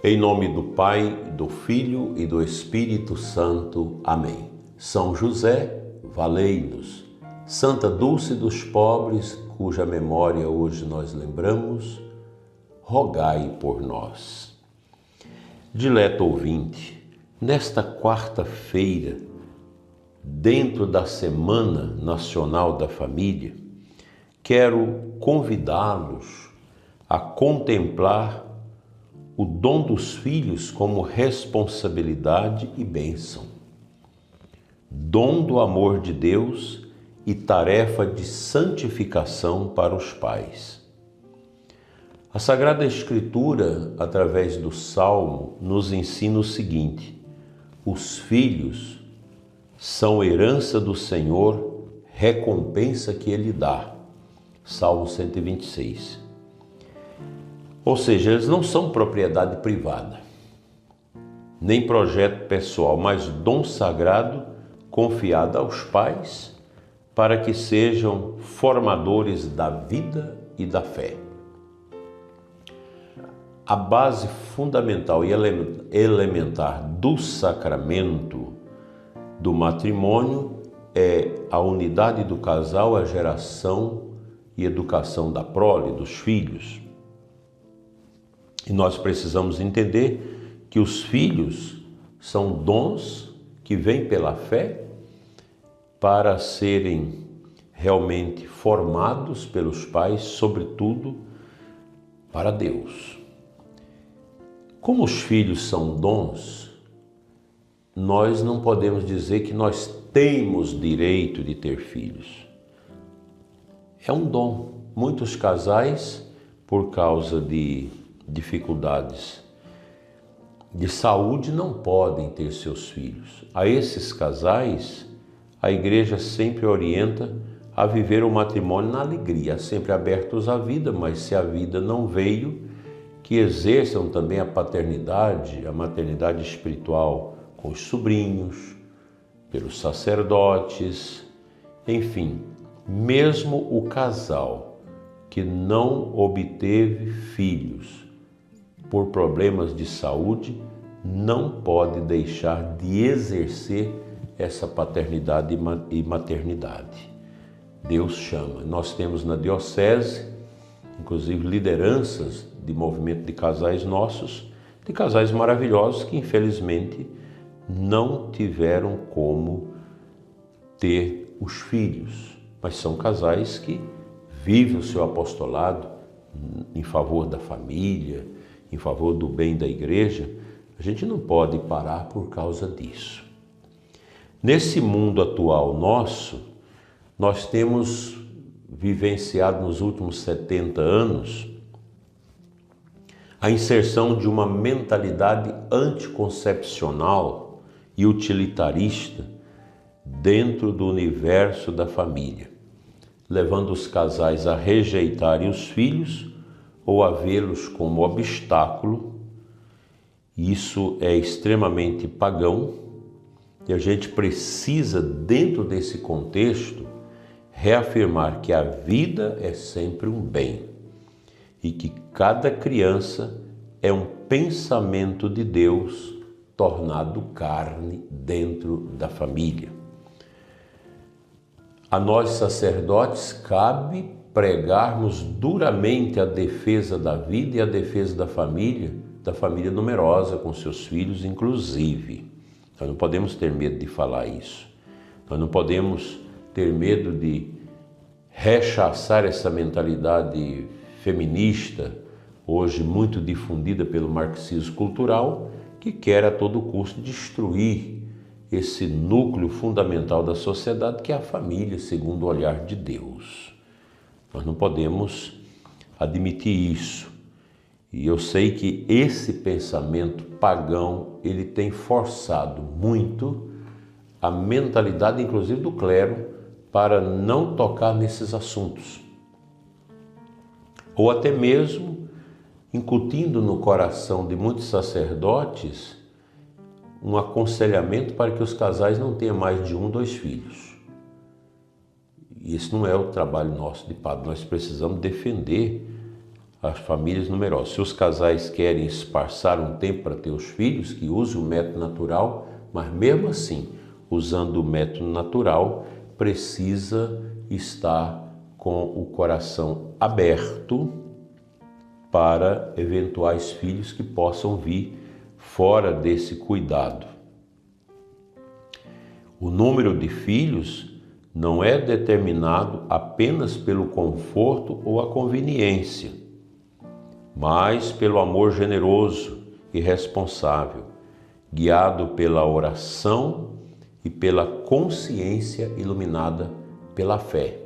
Em nome do Pai, do Filho e do Espírito Santo. Amém. São José, valei-nos. Santa Dulce dos pobres, cuja memória hoje nós lembramos, rogai por nós. Dileto ouvinte, nesta quarta-feira, dentro da Semana Nacional da Família, quero convidá-los a contemplar o dom dos filhos como responsabilidade e bênção, dom do amor de Deus e tarefa de santificação para os pais. A Sagrada Escritura, através do Salmo, nos ensina o seguinte: os filhos são herança do Senhor, recompensa que Ele dá. Salmo 126. Ou seja, eles não são propriedade privada, nem projeto pessoal, mas dom sagrado confiado aos pais para que sejam formadores da vida e da fé. A base fundamental e elementar do sacramento do matrimônio é a unidade do casal, a geração e educação da prole, dos filhos. E nós precisamos entender que os filhos são dons que vêm pela fé para serem realmente formados pelos pais, sobretudo para Deus. Como os filhos são dons, nós não podemos dizer que nós temos direito de ter filhos. É um dom. Muitos casais, por causa de dificuldades de saúde, não podem ter seus filhos. A esses casais, a igreja sempre orienta a viver o matrimônio na alegria, sempre abertos à vida, mas se a vida não veio, que exerçam também a paternidade, a maternidade espiritual com os sobrinhos, pelos sacerdotes, enfim, mesmo o casal que não obteve filhos por problemas de saúde, não pode deixar de exercer essa paternidade e maternidade. Deus chama. Nós temos na diocese, inclusive, lideranças de movimento de casais nossos, de casais maravilhosos que, infelizmente, não tiveram como ter os filhos, mas são casais que vivem o seu apostolado em favor da família, em favor do bem da igreja. A gente não pode parar por causa disso. Nesse mundo atual nosso, nós temos vivenciado nos últimos 70 anos a inserção de uma mentalidade anticoncepcional e utilitarista dentro do universo da família, levando os casais a rejeitarem os filhos ou a vê-los como obstáculo. Isso é extremamente pagão e a gente precisa, dentro desse contexto, reafirmar que a vida é sempre um bem e que cada criança é um pensamento de Deus tornado carne dentro da família. A nós, sacerdotes, cabe pregarmos duramente a defesa da vida e a defesa da família numerosa, com seus filhos, inclusive. Nós não podemos ter medo de falar isso. Nós não podemos ter medo de rechaçar essa mentalidade feminista, hoje muito difundida pelo marxismo cultural, que quer a todo custo destruir esse núcleo fundamental da sociedade, que é a família, segundo o olhar de Deus. Nós não podemos admitir isso. E eu sei que esse pensamento pagão, ele tem forçado muito a mentalidade, inclusive do clero, para não tocar nesses assuntos. Ou até mesmo incutindo no coração de muitos sacerdotes um aconselhamento para que os casais não tenham mais de 1, 2 filhos. E esse não é o trabalho nosso de padre. Nós precisamos defender as famílias numerosas. Se os casais querem esparçar um tempo para ter os filhos, que use o método natural, mas mesmo assim, usando o método natural, precisa estar com o coração aberto para eventuais filhos que possam vir fora desse cuidado. O número de filhos não é determinado apenas pelo conforto ou a conveniência, mas pelo amor generoso e responsável, guiado pela oração e pela consciência iluminada pela fé.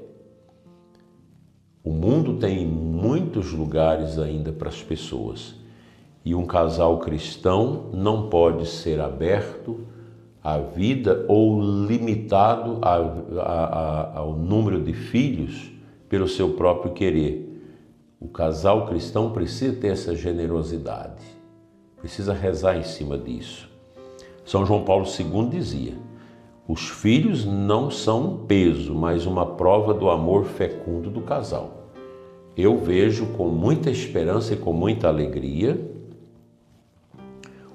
O mundo tem muitos lugares ainda para as pessoas, e um casal cristão não pode ser aberto à vida ou limitado ao número de filhos pelo seu próprio querer. O casal cristão precisa ter essa generosidade, precisa rezar em cima disso. São João Paulo II dizia: os filhos não são um peso, mas uma prova do amor fecundo do casal. Eu vejo com muita esperança e com muita alegria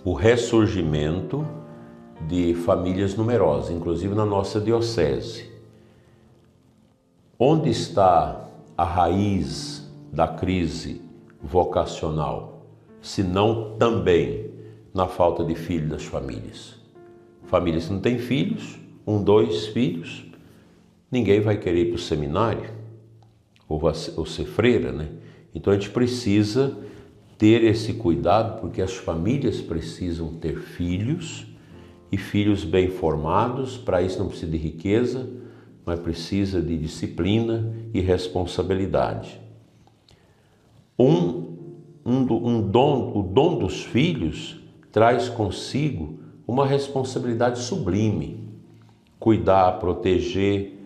o ressurgimento de famílias numerosas, inclusive na nossa diocese. Onde está a raiz da crise vocacional, se não também na falta de filhos das famílias? Famílias que não têm filhos, 1, 2 filhos, ninguém vai querer ir para o seminário ou ser freira, né? Então a gente precisa ter esse cuidado, porque as famílias precisam ter filhos, e filhos bem formados. Para isso não precisa de riqueza, mas precisa de disciplina e responsabilidade. O dom dos filhos traz consigo uma responsabilidade sublime: cuidar, proteger,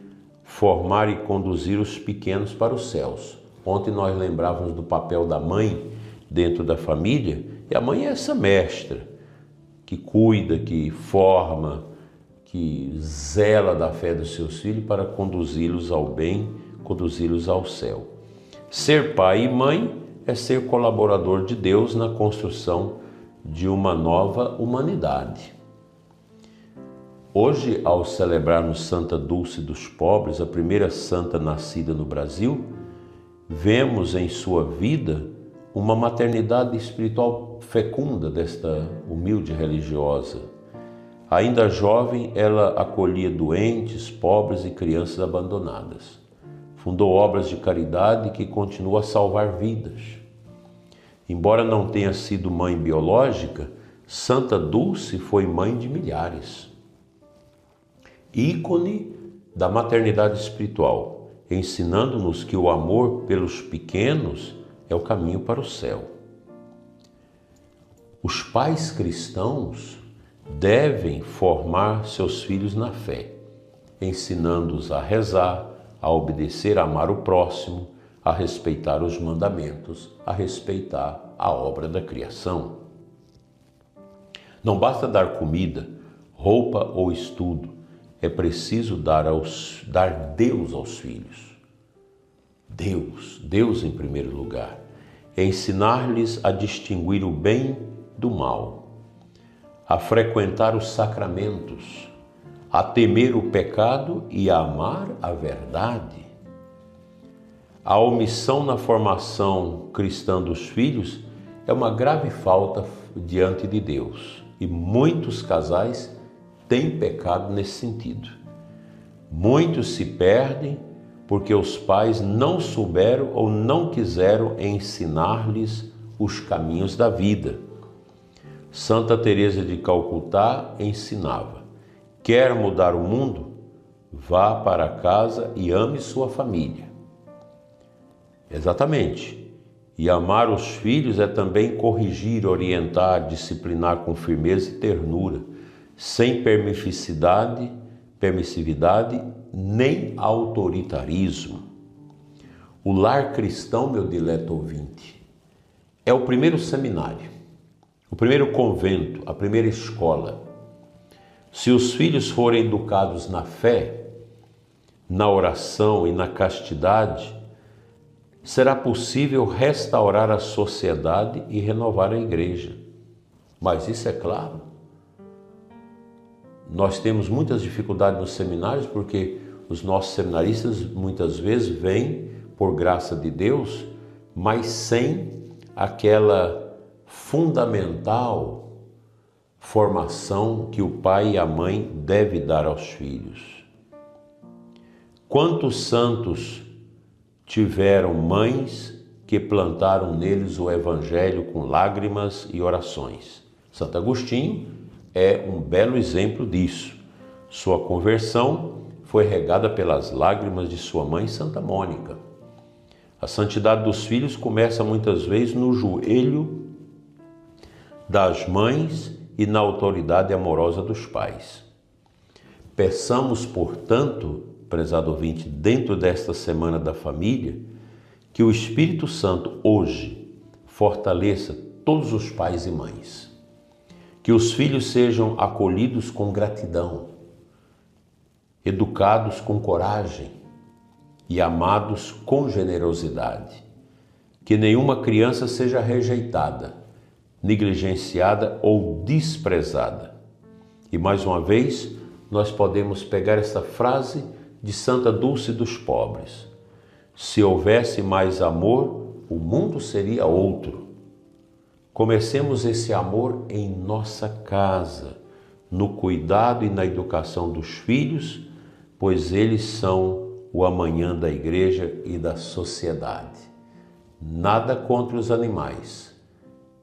formar e conduzir os pequenos para os céus. Ontem nós lembrávamos do papel da mãe dentro da família, e a mãe é essa mestra que cuida, que forma, que zela da fé dos seus filhos para conduzi-los ao bem, conduzi-los ao céu. Ser pai e mãe é ser colaborador de Deus na construção de uma nova humanidade. Hoje, ao celebrarmos Santa Dulce dos Pobres, a primeira santa nascida no Brasil, vemos em sua vida uma maternidade espiritual fecunda desta humilde religiosa. Ainda jovem, ela acolhia doentes, pobres e crianças abandonadas. Fundou obras de caridade que continuam a salvar vidas. Embora não tenha sido mãe biológica, Santa Dulce foi mãe de milhares. Ícone da maternidade espiritual, ensinando-nos que o amor pelos pequenos é o caminho para o céu. Os pais cristãos devem formar seus filhos na fé, ensinando-os a rezar, a obedecer, a amar o próximo, a respeitar os mandamentos, a respeitar a obra da criação. Não basta dar comida, roupa ou estudo, é preciso dar Deus aos filhos. Deus em primeiro lugar. É ensinar-lhes a distinguir o bem do mal, a frequentar os sacramentos, a temer o pecado e a amar a verdade. A omissão na formação cristã dos filhos é uma grave falta diante de Deus, e muitos casais têm pecado nesse sentido. Muitos se perdem porque os pais não souberam ou não quiseram ensinar-lhes os caminhos da vida. Santa Teresa de Calcutá ensinava: quer mudar o mundo? Vá para casa e ame sua família. Exatamente. E amar os filhos é também corrigir, orientar, disciplinar com firmeza e ternura, sem permissividade nem autoritarismo. O lar cristão, meu dileto ouvinte, é o primeiro seminário, o primeiro convento, a primeira escola. Se os filhos forem educados na fé, na oração e na castidade, será possível restaurar a sociedade e renovar a igreja. Mas isso é claro. Nós temos muitas dificuldades nos seminários porque os nossos seminaristas muitas vezes vêm por graça de Deus, mas sem aquela fundamental formação que o pai e a mãe devem dar aos filhos. Quantos santos tiveram mães que plantaram neles o evangelho com lágrimas e orações? Santo Agostinho é um belo exemplo disso. Sua conversão foi regada pelas lágrimas de sua mãe, Santa Mônica. A santidade dos filhos começa muitas vezes no joelho das mães e na autoridade amorosa dos pais. Peçamos, portanto, prezado ouvinte, dentro desta Semana da Família, que o Espírito Santo hoje fortaleça todos os pais e mães. Que os filhos sejam acolhidos com gratidão, educados com coragem e amados com generosidade. Que nenhuma criança seja rejeitada, negligenciada ou desprezada. E mais uma vez, nós podemos pegar essa frase de Santa Dulce dos Pobres: se houvesse mais amor, o mundo seria outro. Comecemos esse amor em nossa casa, no cuidado e na educação dos filhos, pois eles são o amanhã da igreja e da sociedade. Nada contra os animais,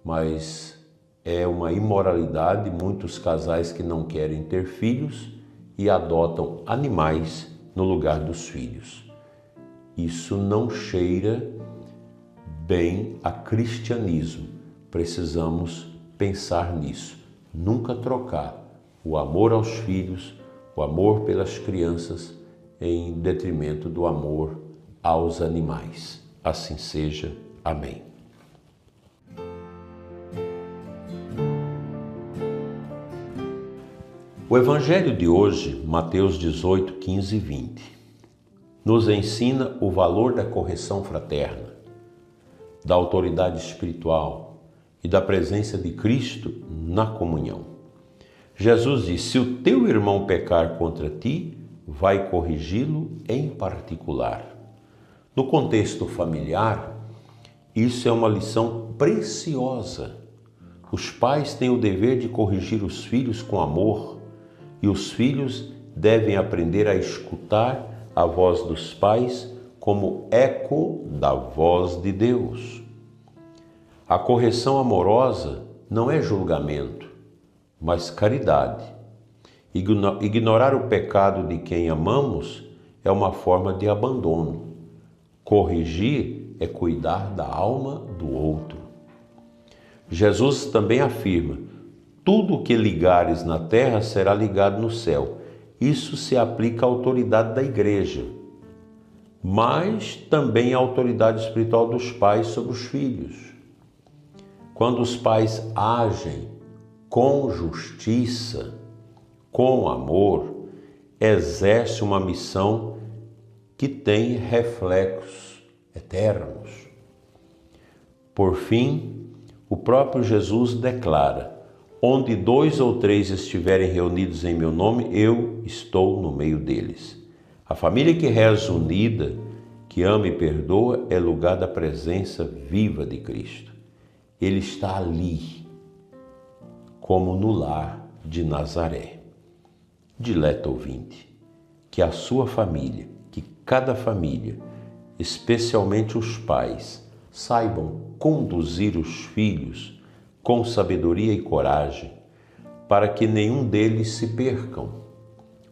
mas é uma imoralidade muitos casais que não querem ter filhos e adotam animais no lugar dos filhos. Isso não cheira bem a cristianismo. Precisamos pensar nisso. Nunca trocar o amor aos filhos, o amor pelas crianças, em detrimento do amor aos animais. Assim seja. Amém. O Evangelho de hoje, Mateus 18, 15 e 20, nos ensina o valor da correção fraterna, da autoridade espiritual e da presença de Cristo na comunhão. Jesus diz: se o teu irmão pecar contra ti, vai corrigi-lo em particular. No contexto familiar, isso é uma lição preciosa. Os pais têm o dever de corrigir os filhos com amor, e os filhos devem aprender a escutar a voz dos pais como eco da voz de Deus. A correção amorosa não é julgamento, mas caridade. Ignorar o pecado de quem amamos é uma forma de abandono. Corrigir é cuidar da alma do outro. Jesus também afirma: tudo o que ligares na terra será ligado no céu. Isso se aplica à autoridade da igreja, mas também à autoridade espiritual dos pais sobre os filhos. Quando os pais agem com justiça, com amor, exerce uma missão que tem reflexos eternos. Por fim, o próprio Jesus declara: onde 2 ou 3 estiverem reunidos em meu nome, eu estou no meio deles. A família que reza unida, que ama e perdoa, é lugar da presença viva de Cristo. Ele está ali, como no lar de Nazaré. Dileto ouvinte, que a sua família, que cada família, especialmente os pais, saibam conduzir os filhos com sabedoria e coragem, para que nenhum deles se percam,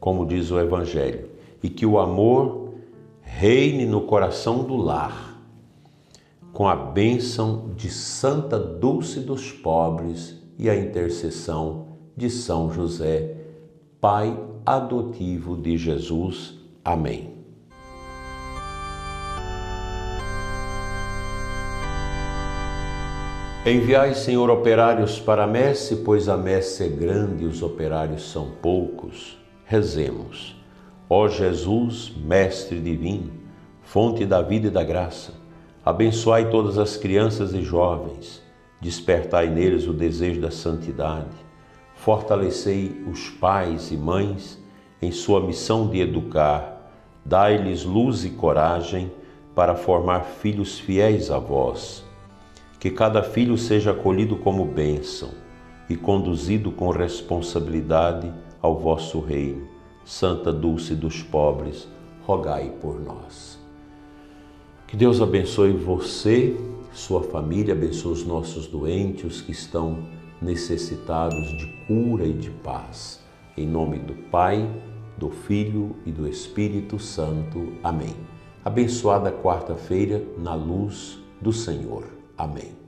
como diz o Evangelho, e que o amor reine no coração do lar, com a bênção de Santa Dulce dos Pobres e a intercessão de São José, Pai adotivo de Jesus. Amém. Enviai, Senhor, operários para a messe, pois a messe é grande e os operários são poucos. Rezemos. Ó Jesus, Mestre divino, fonte da vida e da graça, Abençoai todas as crianças e jovens, despertai neles o desejo da santidade, fortalecei os pais e mães em sua missão de educar, dai-lhes luz e coragem para formar filhos fiéis a vós. Que cada filho seja acolhido como bênção e conduzido com responsabilidade ao vosso reino. Santa Dulce dos pobres, rogai por nós. Que Deus abençoe você, sua família, abençoe os nossos doentes, os que estão necessitados de cura e de paz. Em nome do Pai, do Filho e do Espírito Santo. Amém. Abençoada quarta-feira na luz do Senhor. Amém.